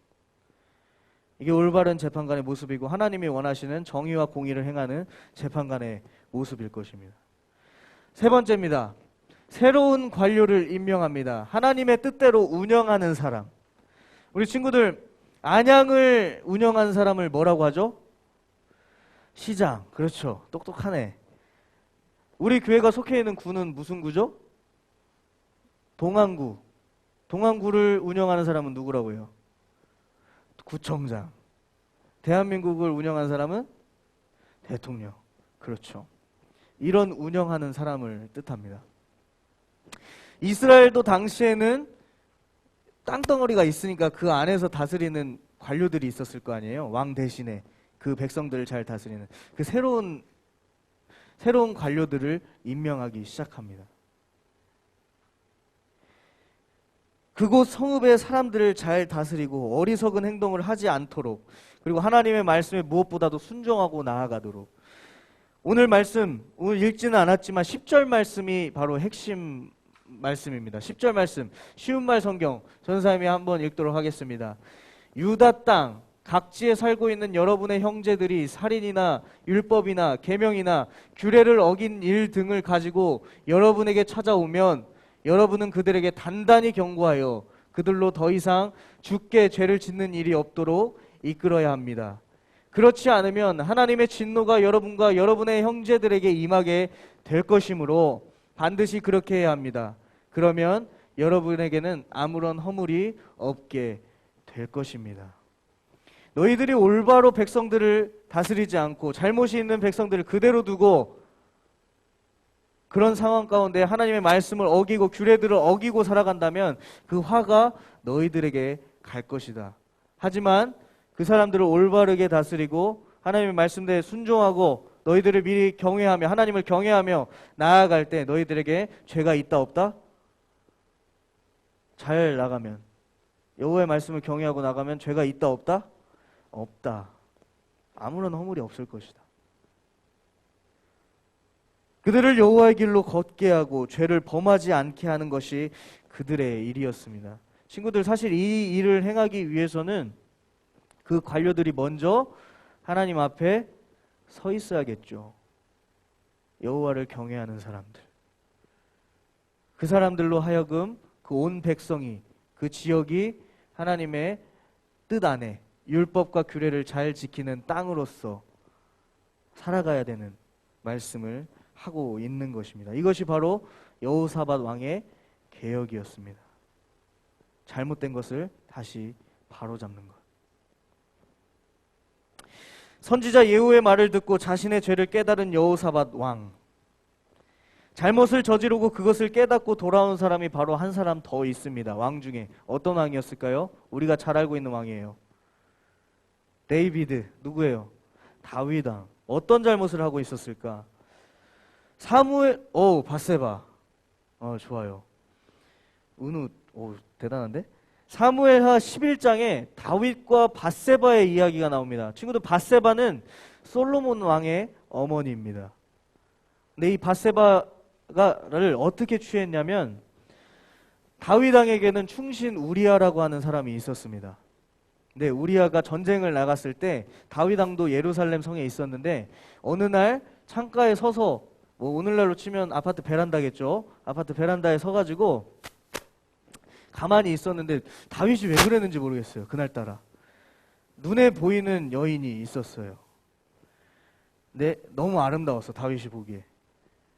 이게 올바른 재판관의 모습이고 하나님이 원하시는 정의와 공의를 행하는 재판관의 모습일 것입니다. 세 번째입니다. 새로운 관료를 임명합니다. 하나님의 뜻대로 운영하는 사람. 우리 친구들, 안양을 운영하는 사람을 뭐라고 하죠? 시장. 그렇죠. 똑똑하네. 우리 교회가 속해 있는 구는 무슨 구죠? 동안구. 동안구를 운영하는 사람은 누구라고요? 구청장. 대한민국을 운영하는 사람은 대통령. 그렇죠. 이런 운영하는 사람을 뜻합니다. 이스라엘도 당시에는 땅덩어리가 있으니까 그 안에서 다스리는 관료들이 있었을 거 아니에요. 왕 대신에 그 백성들을 잘 다스리는 그 새로운 관료들을 임명하기 시작합니다. 그곳 성읍의 사람들을 잘 다스리고 어리석은 행동을 하지 않도록, 그리고 하나님의 말씀에 무엇보다도 순종하고 나아가도록. 오늘 말씀, 오늘 읽지는 않았지만 10절 말씀이 바로 핵심 말씀입니다. 10절 말씀, 쉬운 말 성경 전사님이 한번 읽도록 하겠습니다. 유다 땅 각지에 살고 있는 여러분의 형제들이 살인이나 율법이나 계명이나 규례를 어긴 일 등을 가지고 여러분에게 찾아오면 여러분은 그들에게 단단히 경고하여 그들로 더 이상 주께 죄를 짓는 일이 없도록 이끌어야 합니다. 그렇지 않으면 하나님의 진노가 여러분과 여러분의 형제들에게 임하게 될 것이므로 반드시 그렇게 해야 합니다. 그러면 여러분에게는 아무런 허물이 없게 될 것입니다. 너희들이 올바로 백성들을 다스리지 않고 잘못이 있는 백성들을 그대로 두고 그런 상황 가운데 하나님의 말씀을 어기고 규례들을 어기고 살아간다면 그 화가 너희들에게 갈 것이다. 하지만 그 사람들을 올바르게 다스리고 하나님의 말씀대로 순종하고 너희들을 미리 경외하며 하나님을 경외하며 나아갈 때 너희들에게 죄가 있다 없다? 잘 나가면, 여호와의 말씀을 경외하고 나가면 죄가 있다 없다? 없다. 아무런 허물이 없을 것이다. 그들을 여호와의 길로 걷게 하고 죄를 범하지 않게 하는 것이 그들의 일이었습니다. 친구들, 사실 이 일을 행하기 위해서는 그 관료들이 먼저 하나님 앞에 서 있어야겠죠. 여호와를 경외하는 사람들. 그 사람들로 하여금 그 온 백성이, 그 지역이 하나님의 뜻 안에 율법과 규례를 잘 지키는 땅으로서 살아가야 되는 말씀을 하고 있는 것입니다. 이것이 바로 여호사밧 왕의 개혁이었습니다. 잘못된 것을 다시 바로잡는 것. 선지자 예후의 말을 듣고 자신의 죄를 깨달은 여호사밧 왕. 잘못을 저지르고 그것을 깨닫고 돌아온 사람이 바로 한 사람 더 있습니다. 왕 중에. 어떤 왕이었을까요? 우리가 잘 알고 있는 왕이에요. 데이비드. 누구예요? 다윗 왕. 어떤 잘못을 하고 있었을까? 바세바. 좋아요. 은우, 대단한데? 사무엘하 11장에 다윗과 바세바의 이야기가 나옵니다. 친구들, 바세바는 솔로몬 왕의 어머니입니다. 근데 이 바세바를 어떻게 취했냐면 다윗 왕에게는 충신 우리아라고 하는 사람이 있었습니다. 근데 우리아가 전쟁을 나갔을 때 다윗 왕도 예루살렘 성에 있었는데 어느 날 창가에 서서, 뭐 오늘날로 치면 아파트 베란다겠죠. 아파트 베란다에 서가지고 가만히 있었는데 다윗이 왜 그랬는지 모르겠어요. 그날따라 눈에 보이는 여인이 있었어요. 근데 너무 아름다웠어. 다윗이 보기에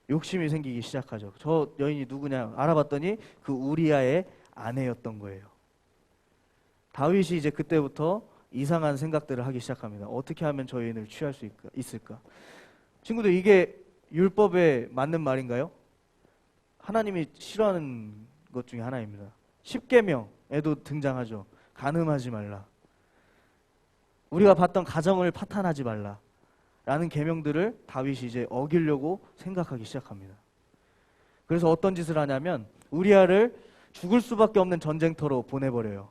욕심이 생기기 시작하죠. 저 여인이 누구냐 알아봤더니 그 우리아의 아내였던 거예요. 다윗이 이제 그때부터 이상한 생각들을 하기 시작합니다. 어떻게 하면 저 여인을 취할 수 있을까? 친구들, 이게 율법에 맞는 말인가요? 하나님이 싫어하는 것 중에 하나입니다. 십계명에도 등장하죠. 간음하지 말라. 우리가 봤던 가정을 파탄하지 말라. 라는 계명들을 다윗이 이제 어기려고 생각하기 시작합니다. 그래서 어떤 짓을 하냐면 우리아를 죽을 수밖에 없는 전쟁터로 보내버려요.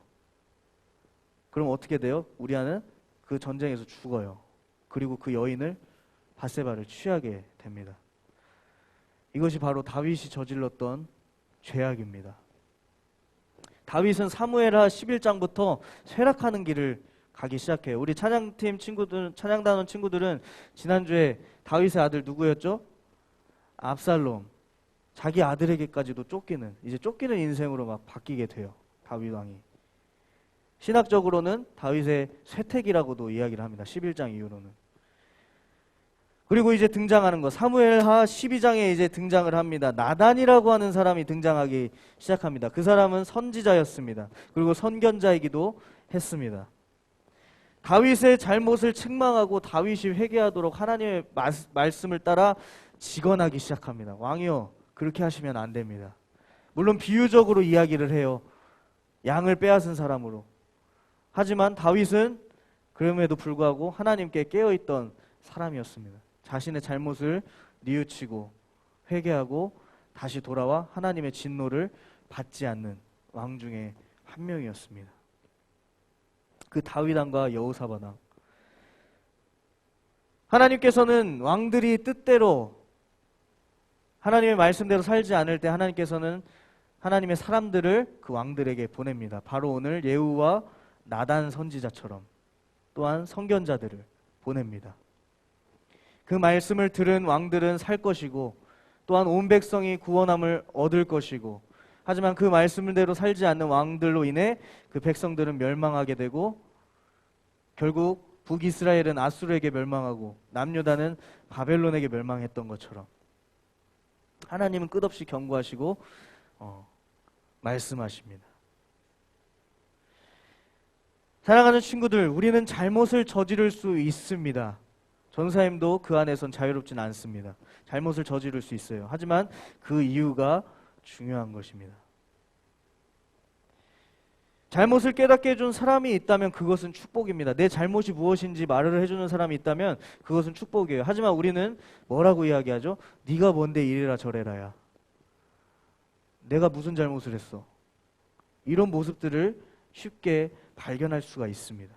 그럼 어떻게 돼요? 우리아는 그 전쟁에서 죽어요. 그리고 그 여인을 바세바를 취하게 됩니다. 이것이 바로 다윗이 저질렀던 죄악입니다. 다윗은 사무엘하 11장부터 쇠락하는 길을 가기 시작해요. 우리 찬양팀 친구들, 찬양단원 친구들은 지난주에 다윗의 아들 누구였죠? 압살롬. 자기 아들에게까지도 쫓기는, 이제 쫓기는 인생으로 막 바뀌게 돼요. 다윗 왕이. 신학적으로는 다윗의 쇠퇴기라고도 이야기를 합니다. 11장 이후로는. 그리고 이제 등장하는 거, 사무엘하 12장에 이제 등장을 합니다. 나단이라고 하는 사람이 등장하기 시작합니다. 그 사람은 선지자였습니다. 그리고 선견자이기도 했습니다. 다윗의 잘못을 책망하고 다윗이 회개하도록 하나님의 말씀을 따라 직언하기 시작합니다. 왕이여, 그렇게 하시면 안 됩니다. 물론 비유적으로 이야기를 해요. 양을 빼앗은 사람으로. 하지만 다윗은 그럼에도 불구하고 하나님께 깨어있던 사람이었습니다. 자신의 잘못을 뉘우치고 회개하고 다시 돌아와 하나님의 진노를 받지 않는 왕 중에 한 명이었습니다. 그 다윗 왕과 여호사밧 왕. 하나님께서는 왕들이 뜻대로 하나님의 말씀대로 살지 않을 때 하나님께서는 하나님의 사람들을 그 왕들에게 보냅니다. 바로 오늘 예후와 나단 선지자처럼 또한 선견자들을 보냅니다. 그 말씀을 들은 왕들은 살 것이고 또한 온 백성이 구원함을 얻을 것이고, 하지만 그 말씀대로 살지 않는 왕들로 인해 그 백성들은 멸망하게 되고 결국 북이스라엘은 아수르에게 멸망하고 남유다는 바벨론에게 멸망했던 것처럼 하나님은 끝없이 경고하시고 말씀하십니다. 사랑하는 친구들, 우리는 잘못을 저지를 수 있습니다. 전사님도 그 안에선 자유롭진 않습니다. 잘못을 저지를 수 있어요. 하지만 그 이유가 중요한 것입니다. 잘못을 깨닫게 해준 사람이 있다면 그것은 축복입니다. 내 잘못이 무엇인지 말을 해주는 사람이 있다면 그것은 축복이에요. 하지만 우리는 뭐라고 이야기하죠? 네가 뭔데 이래라 저래라야. 내가 무슨 잘못을 했어? 이런 모습들을 쉽게 발견할 수가 있습니다.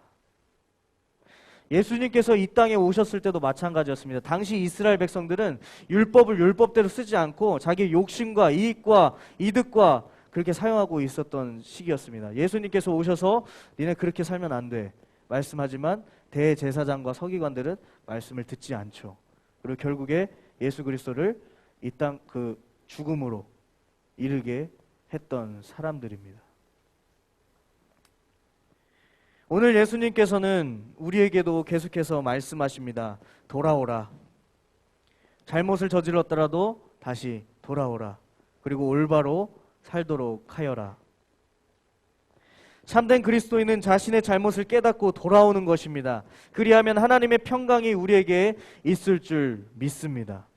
예수님께서 이 땅에 오셨을 때도 마찬가지였습니다. 당시 이스라엘 백성들은 율법을 율법대로 쓰지 않고 자기 욕심과 이익과 이득과 그렇게 사용하고 있었던 시기였습니다. 예수님께서 오셔서 니네 그렇게 살면 안 돼 말씀하지만 대제사장과 서기관들은 말씀을 듣지 않죠. 그리고 결국에 예수 그리스도를 이 땅 그 죽음으로 이르게 했던 사람들입니다. 오늘 예수님께서는 우리에게도 계속해서 말씀하십니다. 돌아오라. 잘못을 저질렀더라도 다시 돌아오라. 그리고 올바로 살도록 하여라. 참된 그리스도인은 자신의 잘못을 깨닫고 돌아오는 것입니다. 그리하면 하나님의 평강이 우리에게 있을 줄 믿습니다.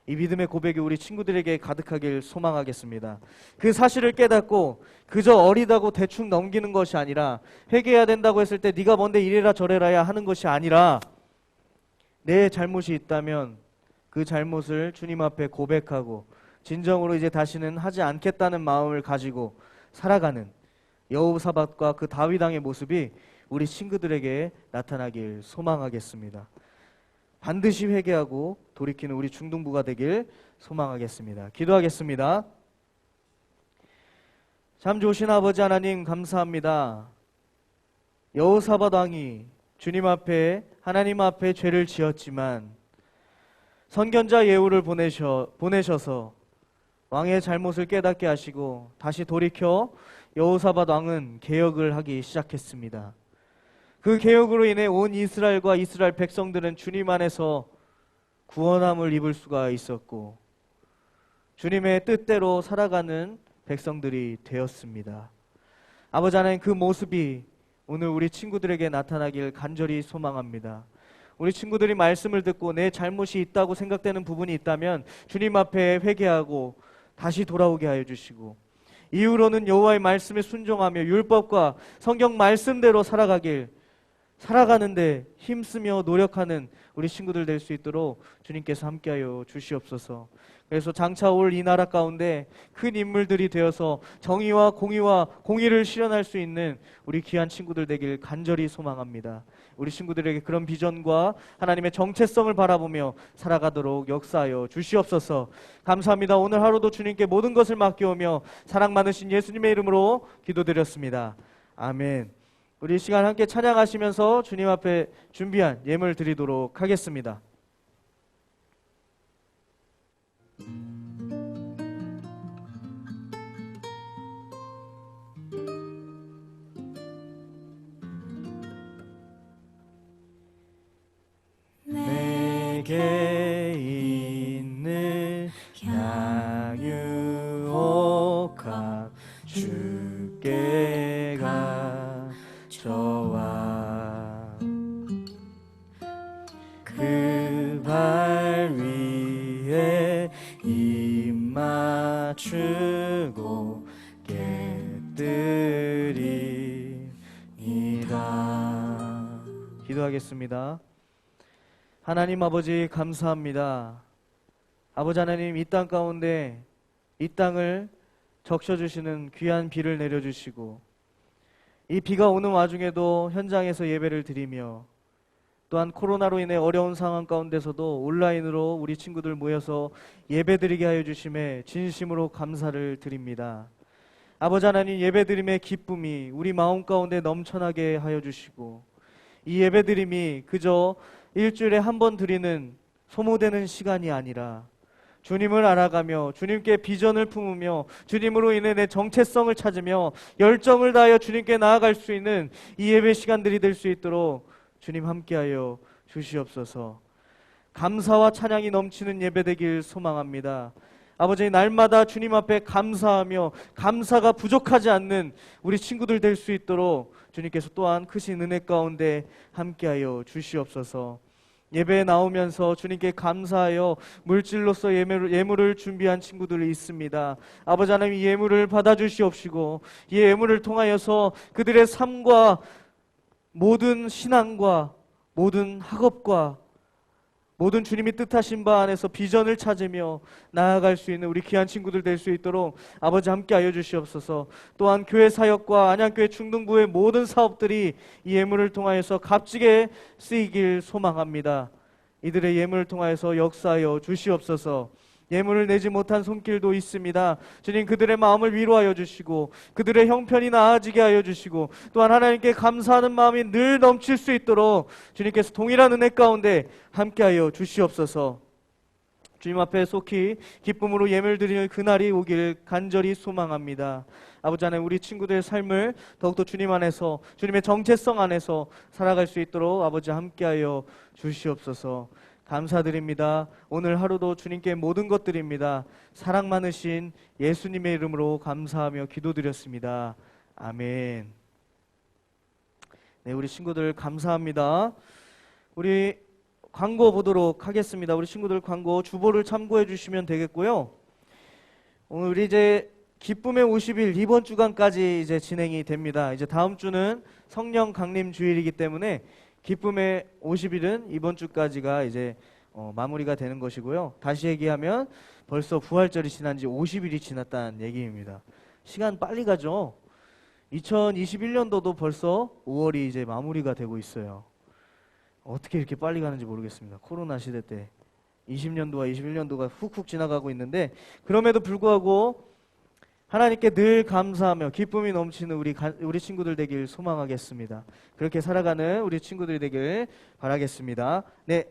이 믿음의 고백이 우리 친구들에게 가득하길 소망하겠습니다. 그 사실을 깨닫고 그저 어리다고 대충 넘기는 것이 아니라, 회개해야 된다고 했을 때 네가 뭔데 이래라 저래라야 하는 것이 아니라, 내 잘못이 있다면 그 잘못을 주님 앞에 고백하고 진정으로 이제 다시는 하지 않겠다는 마음을 가지고 살아가는 여호사밧과 그 다윗 왕의 모습이 우리 친구들에게 나타나길 소망하겠습니다. 반드시 회개하고 돌이키는 우리 중등부가 되길 소망하겠습니다. 기도하겠습니다. 참 좋으신 아버지 하나님 감사합니다. 여호사밧 왕이 주님 앞에 하나님 앞에 죄를 지었지만 선견자 예후를 보내셔서 왕의 잘못을 깨닫게 하시고 다시 돌이켜 여호사밧 왕은 개혁을 하기 시작했습니다. 그 개혁으로 인해 온 이스라엘과 이스라엘 백성들은 주님 안에서 구원함을 입을 수가 있었고 주님의 뜻대로 살아가는 백성들이 되었습니다. 아버지 하나님, 그 모습이 오늘 우리 친구들에게 나타나길 간절히 소망합니다. 우리 친구들이 말씀을 듣고 내 잘못이 있다고 생각되는 부분이 있다면 주님 앞에 회개하고 다시 돌아오게 하여 주시고, 이후로는 여호와의 말씀에 순종하며 율법과 성경 말씀대로 살아가는데 힘쓰며 노력하는 우리 친구들 될 수 있도록 주님께서 함께하여 주시옵소서. 그래서 장차 올 이 나라 가운데 큰 인물들이 되어서 정의와 공의를 실현할 수 있는 우리 귀한 친구들 되길 간절히 소망합니다. 우리 친구들에게 그런 비전과 하나님의 정체성을 바라보며 살아가도록 역사하여 주시옵소서. 감사합니다. 오늘 하루도 주님께 모든 것을 맡겨오며 사랑 많으신 예수님의 이름으로 기도드렸습니다. 아멘. 우리 이 시간 함께 찬양하시면서 주님 앞에 준비한 예물 드리도록 하겠습니다. 내게 있는 양유옥합 주께 가져와 그 발 위에 입 맞추고 기도하겠습니다. 하나님 아버지 감사합니다. 아버지 하나님, 이 땅 가운데 이 땅을 적셔주시는 귀한 비를 내려주시고, 이 비가 오는 와중에도 현장에서 예배를 드리며, 또한 코로나로 인해 어려운 상황 가운데서도 온라인으로 우리 친구들 모여서 예배드리게 하여 주심에 진심으로 감사를 드립니다. 아버지 하나님, 예배드림의 기쁨이 우리 마음 가운데 넘쳐나게 하여 주시고, 이 예배드림이 그저 일주일에 한 번 드리는 소모되는 시간이 아니라 주님을 알아가며 주님께 비전을 품으며 주님으로 인해 내 정체성을 찾으며 열정을 다하여 주님께 나아갈 수 있는 이 예배 시간들이 될 수 있도록 주님 함께하여 주시옵소서. 감사와 찬양이 넘치는 예배 되길 소망합니다. 아버지, 날마다 주님 앞에 감사하며 감사가 부족하지 않는 우리 친구들 될 수 있도록 주님께서 또한 크신 은혜 가운데 함께하여 주시옵소서. 예배에 나오면서 주님께 감사하여 물질로서 예물을 준비한 친구들이 있습니다. 아버지 하나님, 이 예물을 받아주시옵시고 이 예물을 통하여서 그들의 삶과 모든 신앙과 모든 학업과 모든 주님이 뜻하신 바 안에서 비전을 찾으며 나아갈 수 있는 우리 귀한 친구들 될 수 있도록 아버지 함께하여 주시옵소서. 또한 교회 사역과 안양교회 중등부의 모든 사업들이 이 예물을 통하여서 값지게 쓰이길 소망합니다. 이들의 예물을 통하여서 역사하여 주시옵소서. 예물을 내지 못한 손길도 있습니다. 주님, 그들의 마음을 위로하여 주시고 그들의 형편이 나아지게 하여 주시고 또한 하나님께 감사하는 마음이 늘 넘칠 수 있도록 주님께서 동일한 은혜 가운데 함께하여 주시옵소서. 주님 앞에 속히 기쁨으로 예물 드리는 그날이 오길 간절히 소망합니다. 아버지 하나님, 우리 친구들의 삶을 더욱더 주님 안에서 주님의 정체성 안에서 살아갈 수 있도록 아버지 함께하여 주시옵소서. 감사드립니다. 오늘 하루도 주님께 모든 것 드립니다. 사랑 많으신 예수님의 이름으로 감사하며 기도드렸습니다. 아멘. 네, 우리 친구들 감사합니다. 우리 광고 보도록 하겠습니다. 우리 친구들 광고 주보를 참고해 주시면 되겠고요. 오늘 이제 기쁨의 50일 이번 주간까지 이제 진행이 됩니다. 이제 다음 주는 성령 강림 주일이기 때문에 기쁨의 50일은 이번 주까지가 이제 마무리가 되는 것이고요. 다시 얘기하면 벌써 부활절이 지난 지 50일이 지났다는 얘기입니다. 시간 빨리 가죠. 2021년도도 벌써 5월이 이제 마무리가 되고 있어요. 어떻게 이렇게 빨리 가는지 모르겠습니다. 코로나 시대 때 20년도와 21년도가 훅훅 지나가고 있는데, 그럼에도 불구하고 하나님께 늘 감사하며 기쁨이 넘치는 우리 친구들 되길 소망하겠습니다. 그렇게 살아가는 우리 친구들이 되길 바라겠습니다. 네,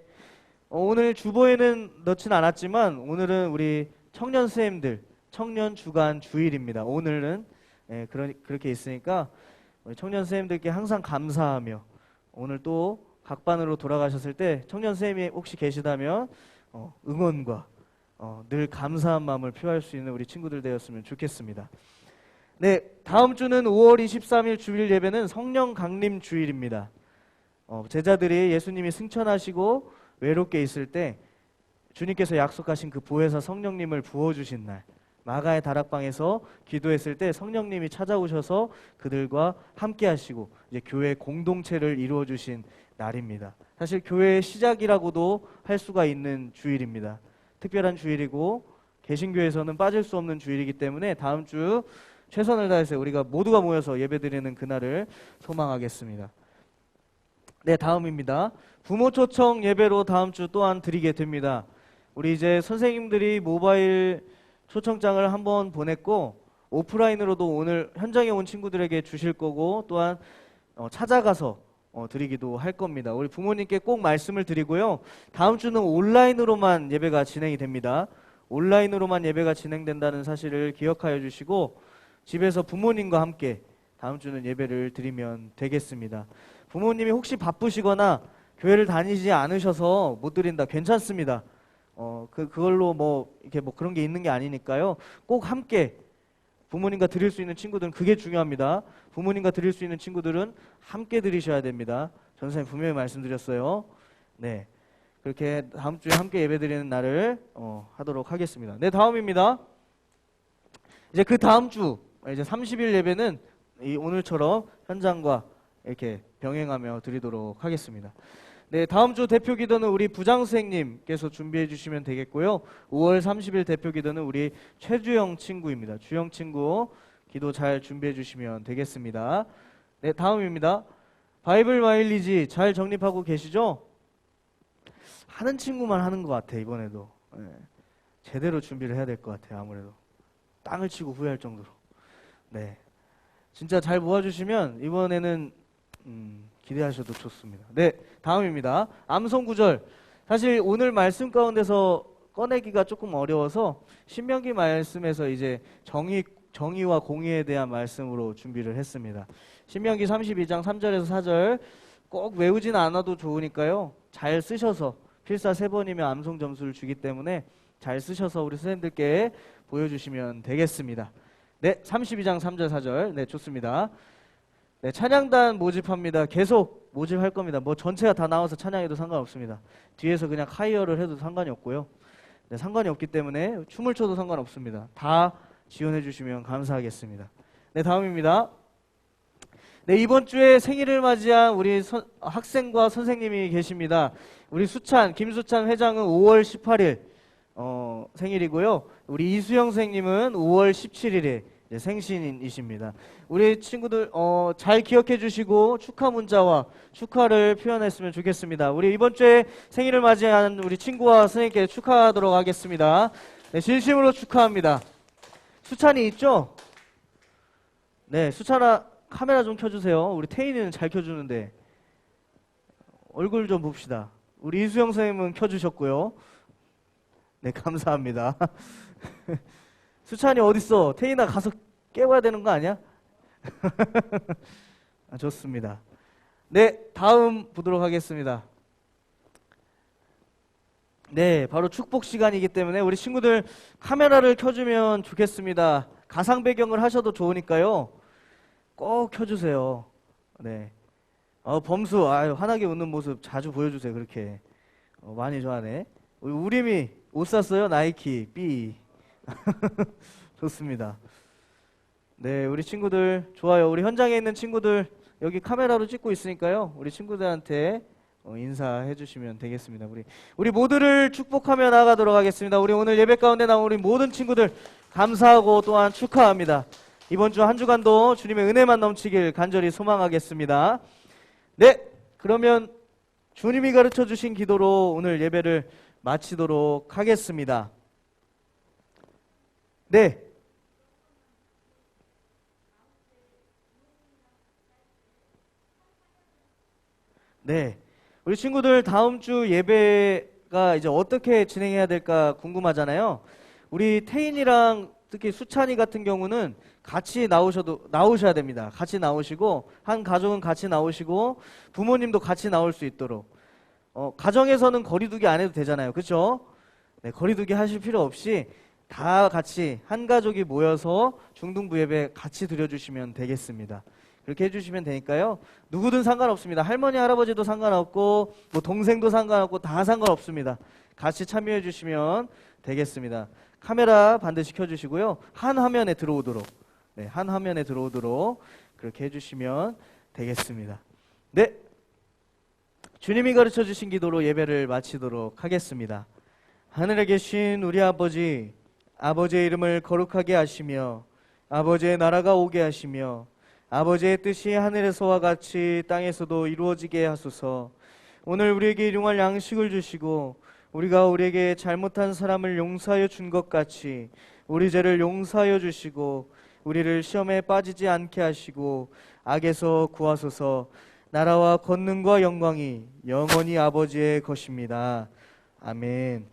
오늘 주보에는 넣지는 않았지만 오늘은 우리 청년 선생님들 청년 주간 주일입니다. 오늘은 그렇게 있으니까 우리 청년 선생님들께 항상 감사하며, 오늘 또 각 반으로 돌아가셨을 때 청년 선생님이 혹시 계시다면 응원과 늘 감사한 마음을 표할 수 있는 우리 친구들 되었으면 좋겠습니다. 네, 다음 주는 5월 23일 주일 예배는 성령 강림 주일입니다. 제자들이 예수님이 승천하시고 외롭게 있을 때 주님께서 약속하신 그 보혜사 성령님을 부어주신 날, 마가의 다락방에서 기도했을 때 성령님이 찾아오셔서 그들과 함께 하시고 이제 교회 공동체를 이루어 주신 날입니다. 사실 교회의 시작이라고도 할 수가 있는 주일입니다. 특별한 주일이고 개신교에서는 빠질 수 없는 주일이기 때문에 다음 주 최선을 다해서 우리가 모두가 모여서 예배드리는 그날을 소망하겠습니다. 네, 다음입니다. 부모 초청 예배로 다음 주 또한 드리게 됩니다. 우리 이제 선생님들이 모바일 초청장을 한번 보냈고 오프라인으로도 오늘 현장에 온 친구들에게 주실 거고 또한 찾아가서 드리기도 할 겁니다. 우리 부모님께 꼭 말씀을 드리고요. 다음 주는 온라인으로만 예배가 진행이 됩니다. 온라인으로만 예배가 진행된다는 사실을 기억하여 주시고 집에서 부모님과 함께 다음 주는 예배를 드리면 되겠습니다. 부모님이 혹시 바쁘시거나 교회를 다니지 않으셔서 못 드린다, 괜찮습니다. 그걸로 이렇게 그런 게 있는 게 아니니까요. 꼭 함께 부모님과 드릴 수 있는 친구들은 그게 중요합니다. 부모님과 드릴 수 있는 친구들은 함께 드리셔야 됩니다. 전사님 분명히 말씀드렸어요. 네, 그렇게 다음 주에 함께 예배드리는 날을 하도록 하겠습니다. 네, 다음입니다. 이제 그 다음 주 이제 30일 예배는 오늘처럼 현장과 이렇게 병행하며 드리도록 하겠습니다. 네, 다음 주 대표 기도는 우리 부장 선생님께서 준비해 주시면 되겠고요. 5월 30일 대표 기도는 우리 최주영 친구입니다. 주영 친구 기도 잘 준비해 주시면 되겠습니다. 네, 다음입니다. 바이블 마일리지 잘 정립하고 계시죠? 하는 친구만 하는 것 같아, 이번에도. 네, 제대로 준비를 해야 될 것 같아요, 아무래도. 땅을 치고 후회할 정도로. 네, 진짜 잘 모아주시면 이번에는 기대하셔도 좋습니다. 네, 다음입니다. 암송 구절. 사실 오늘 말씀 가운데서 꺼내기가 조금 어려워서 신명기 말씀에서 이제 정의와 공의에 대한 말씀으로 준비를 했습니다. 신명기 32장 3절에서 4절 꼭 외우진 않아도 좋으니까요. 잘 쓰셔서 필사 3번이면 암송 점수를 주기 때문에 잘 쓰셔서 우리 선생님들께 보여주시면 되겠습니다. 네, 32장 3절 4절. 네, 좋습니다. 네, 찬양단 모집합니다. 계속 모집할 겁니다. 뭐 전체가 다 나와서 찬양해도 상관없습니다. 뒤에서 그냥 카이어를 해도 상관이 없고요. 네, 상관이 없기 때문에 춤을 춰도 상관없습니다. 다 지원해 주시면 감사하겠습니다. 네, 다음입니다. 네, 이번 주에 생일을 맞이한 우리 학생과 선생님이 계십니다. 우리 김수찬 회장은 5월 18일 생일이고요. 우리 이수영 선생님은 5월 17일에 생신이십니다. 우리 친구들 잘 기억해 주시고 축하 문자와 축하를 표현했으면 좋겠습니다. 우리 이번 주에 생일을 맞이한 우리 친구와 선생님께 축하하도록 하겠습니다. 네, 진심으로 축하합니다. 수찬이 있죠? 네, 수찬아 카메라 좀 켜주세요. 우리 태인이는 잘 켜주는데 얼굴 좀 봅시다. 우리 이수영 선생님은 켜주셨고요. 네, 감사합니다. 수찬이 어딨어? 태인아 가서 깨워야 되는 거 아니야? 좋습니다. 네, 다음 보도록 하겠습니다. 네, 바로 축복 시간이기 때문에 우리 친구들 카메라를 켜주면 좋겠습니다. 가상 배경을 하셔도 좋으니까요. 꼭 켜주세요. 네. 범수, 환하게 웃는 모습 자주 보여주세요. 그렇게. 많이 좋아하네. 우리 우림이 옷 샀어요? 나이키, B. 좋습니다. 네, 우리 친구들 좋아요. 우리 현장에 있는 친구들 여기 카메라로 찍고 있으니까요. 우리 친구들한테 인사해 주시면 되겠습니다. 우리 모두를 축복하며 나가도록 하겠습니다. 우리 오늘 예배 가운데 나온 우리 모든 친구들 감사하고 또한 축하합니다. 이번 주 한 주간도 주님의 은혜만 넘치길 간절히 소망하겠습니다. 네, 그러면 주님이 가르쳐 주신 기도로 오늘 예배를 마치도록 하겠습니다. 네. 네. 우리 친구들 다음 주 예배가 이제 어떻게 진행해야 될까 궁금하잖아요. 우리 태인이랑 특히 수찬이 같은 경우는 같이 나오셔야 됩니다. 같이 나오시고 한 가족은 같이 나오시고 부모님도 같이 나올 수 있도록 가정에서는 거리두기 안 해도 되잖아요. 그렇죠? 네, 거리두기 하실 필요 없이 다 같이 한 가족이 모여서 중등부 예배 같이 드려주시면 되겠습니다. 그렇게 해주시면 되니까요. 누구든 상관없습니다. 할머니, 할아버지도 상관없고 뭐 동생도 상관없고 다 상관없습니다. 같이 참여해 주시면 되겠습니다. 카메라 반드시 켜주시고요. 한 화면에 들어오도록 한 화면에 들어오도록 그렇게 해주시면 되겠습니다. 네, 주님이 가르쳐 주신 기도로 예배를 마치도록 하겠습니다. 하늘에 계신 우리 아버지, 아버지의 이름을 거룩하게 하시며 아버지의 나라가 오게 하시며 아버지의 뜻이 하늘에서와 같이 땅에서도 이루어지게 하소서. 오늘 우리에게 일용할 양식을 주시고 우리가 우리에게 잘못한 사람을 용서하여 준 것 같이 우리 죄를 용서하여 주시고 우리를 시험에 빠지지 않게 하시고 악에서 구하소서. 나라와 권능과 영광이 영원히 아버지의 것입니다. 아멘.